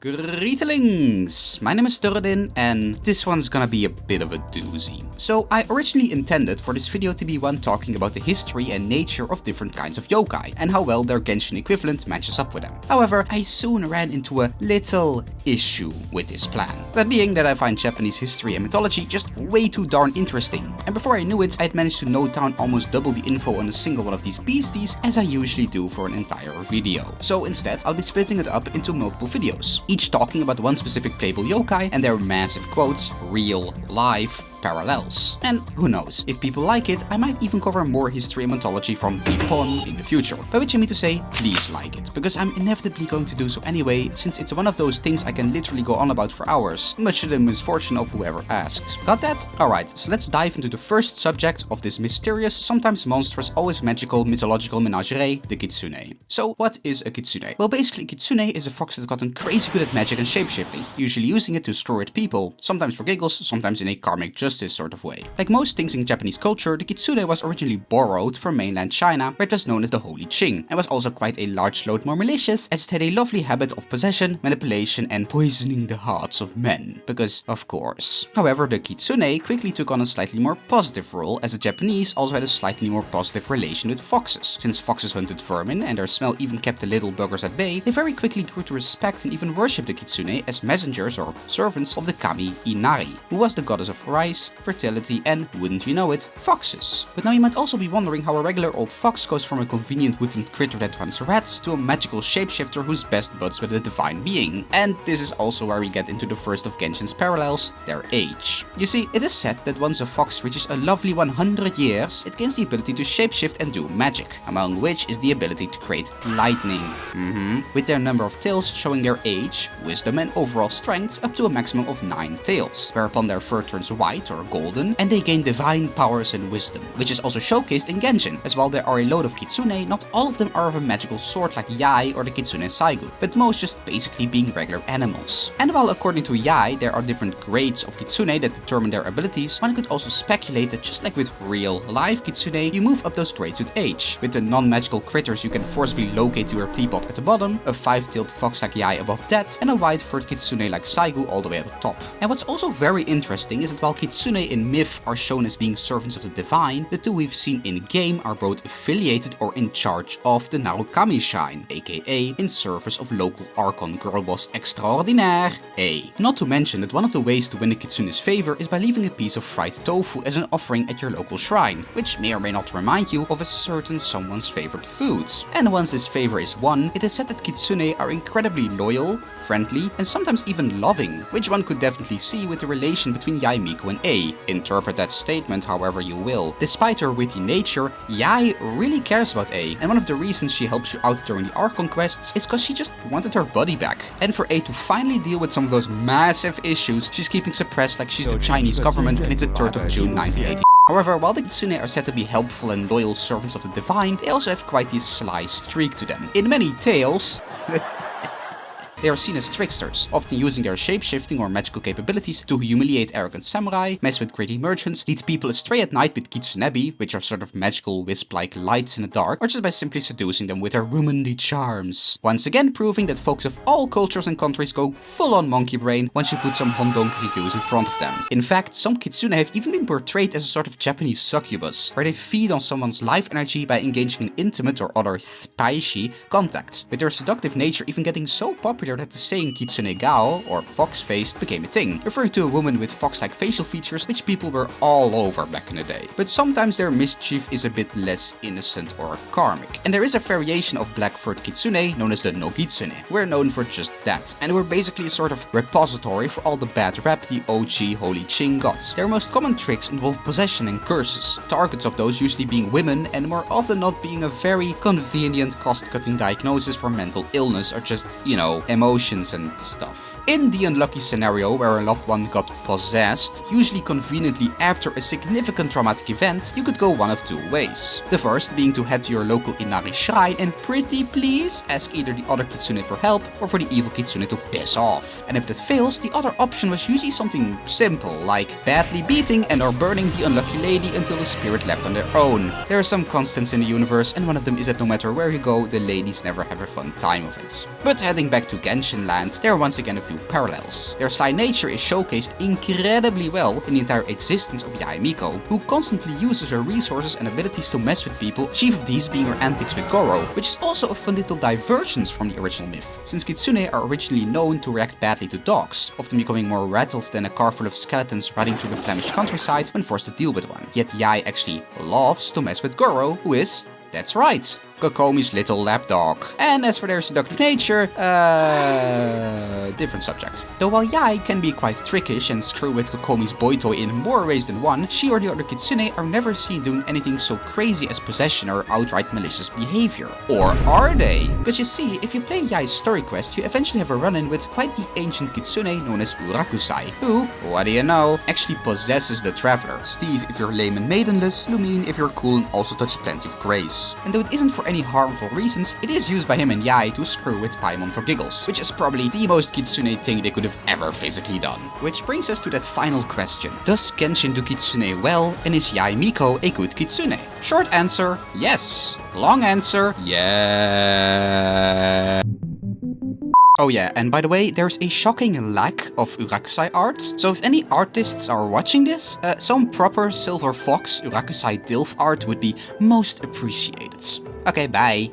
Greetings! My name is Turadin and this one's gonna be a bit of a doozy. So I originally intended for this video to be one talking about the history and nature of different kinds of yokai and how well their Genshin equivalent matches up with them. However, I soon ran into a little issue with this plan. That being that I find Japanese history and mythology just way too darn interesting. And before I knew it, I'd managed to note down almost double the info on a single one of these beasties as I usually do for an entire video. So instead, I'll be splitting it up into multiple videos, each talking about one specific playable yokai and their massive quotes, real life parallels. And who knows, if people like it, I might even cover more history and mythology from Nippon in the future. By which I mean to say, please like it, because I'm inevitably going to do so anyway, since it's one of those things I can literally go on about for hours, much to the misfortune of whoever asked. Got that? Alright, so let's dive into the first subject of this mysterious, sometimes monstrous, always magical, mythological menagerie, the Kitsune. So what is a Kitsune? Well, basically Kitsune is a fox that's gotten crazy good at magic and shapeshifting, usually using it to screw at people, sometimes for giggles, sometimes in a karmic justice sort of way. Like most things in Japanese culture, the Kitsune was originally borrowed from mainland China, where it was known as the Holy Qing, and was also quite a large load more malicious, as it had a lovely habit of possession, manipulation, and poisoning the hearts of men. Because, of course. However, the Kitsune quickly took on a slightly more positive role, as the Japanese also had a slightly more positive relation with foxes. Since foxes hunted vermin, and their smell even kept the little buggers at bay, they very quickly grew to respect and even worship the Kitsune as messengers or servants of the kami Inari, who was the goddess of rice, fertility, and, wouldn't you know it, foxes. But now you might also be wondering how a regular old fox goes from a convenient woodland critter that hunts rats to a magical shapeshifter who's best buds with a divine being. And this is also where we get into the first of Genshin's parallels, their age. You see, it is said that once a fox reaches a lovely 100 years, it gains the ability to shapeshift and do magic, among which is the ability to create lightning. With their number of tails showing their age, wisdom, and overall strength up to a maximum of 9 tails, whereupon their fur turns white or golden, and they gain divine powers and wisdom, which is also showcased in Genshin, as while there are a load of Kitsune, not all of them are of a magical sort like Yai or the Kitsune Saigu, but most just basically being regular animals. And while according to Yai there are different grades of Kitsune that determine their abilities, one could also speculate that just like with real life Kitsune, you move up those grades with age. With the non-magical critters you can forcibly locate to your teapot at the bottom, a 5-tailed fox like Yai above that, and a white-furred Kitsune like Saigu all the way at the top. And what's also very interesting is that while Kitsune in myth are shown as being servants of the divine, the two we've seen in-game are both affiliated or in charge of the Narukami Shrine, aka in service of local Archon girl boss extraordinaire A. Not to mention that one of the ways to win a Kitsune's favor is by leaving a piece of fried tofu as an offering at your local shrine, which may or may not remind you of a certain someone's favorite food. And once this favor is won, it is said that Kitsune are incredibly loyal, friendly, and sometimes even loving, which one could definitely see with the relation between Yai, Miko, and A. Interpret that statement however you will. Despite her witty nature, Yai really cares about A, and one of the reasons she helps you out during the Archon quests is because she just wanted her buddy back. And for A to finally deal with some of those massive issues she's keeping suppressed like she's the Chinese government and it's the 3rd of June 1980. However, while the Kitsune are said to be helpful and loyal servants of the divine, they also have quite this sly streak to them. In many tales, they are seen as tricksters, often using their shape-shifting or magical capabilities to humiliate arrogant samurai, mess with greedy merchants, lead people astray at night with kitsunebi, which are sort of magical wisp-like lights in the dark, or just by simply seducing them with their womanly charms. Once again proving that folks of all cultures and countries go full-on monkey brain once you put some hondonkiri do's in front of them. In fact, some Kitsune have even been portrayed as a sort of Japanese succubus, where they feed on someone's life energy by engaging in intimate or other spicy contact, with their seductive nature even getting so popular that the saying Kitsune Gao, or fox-faced, became a thing, referring to a woman with fox-like facial features which people were all over back in the day. But sometimes their mischief is a bit less innocent or karmic. And there is a variation of black-furred Kitsune known as the no Kitsune, who are known for just that, and were basically a sort of repository for all the bad rap the OG Holy Qing got. Their most common tricks involve possession and curses, targets of those usually being women and more often not being a very convenient cost-cutting diagnosis for mental illness or just, you know, emotions and stuff. In the unlucky scenario where a loved one got possessed, usually conveniently after a significant traumatic event, you could go one of two ways. The first being to head to your local Inari shrine and pretty please ask either the other Kitsune for help or for the evil Kitsune to piss off. And if that fails, the other option was usually something simple, like badly beating and or burning the unlucky lady until the spirit left on their own. There are some constants in the universe, and one of them is that no matter where you go, the ladies never have a fun time of it. But heading back to Genshin land, there are once again a few parallels. Their sly nature is showcased incredibly well in the entire existence of Yae Miko, who constantly uses her resources and abilities to mess with people, chief of these being her antics with Goro, which is also a fun little divergence from the original myth, since Kitsune are originally known to react badly to dogs, often becoming more rattled than a car full of skeletons riding through the Flemish countryside when forced to deal with one. Yet Yae actually loves to mess with Goro, who is, that's right, Kokomi's little lapdog. And as for their seductive nature, different subject. Though while Yae can be quite trickish and screw with Kokomi's boy toy in more ways than one, she or the other Kitsune are never seen doing anything so crazy as possession or outright malicious behavior. Or are they? Because you see, if you play Yae's story quest, you eventually have a run-in with quite the ancient Kitsune known as Urakusai, who, what do you know, actually possesses the Traveler. Steve if you're lame and maidenless, Lumine if you're cool and also touch plenty of grace. And though it isn't for any harmful reasons, it is used by him and Yae to screw with Paimon for giggles, which is probably the most Kitsune thing they could have ever physically done. Which brings us to that final question. Does Genshin do Kitsune well, and is Yae Miko a good Kitsune? Short answer, yes. Long answer, yeah. Oh yeah, and by the way, there's a shocking lack of Urakusai art, so if any artists are watching this, some proper Silver Fox Urakusai Dilf art would be most appreciated. Okay, bye.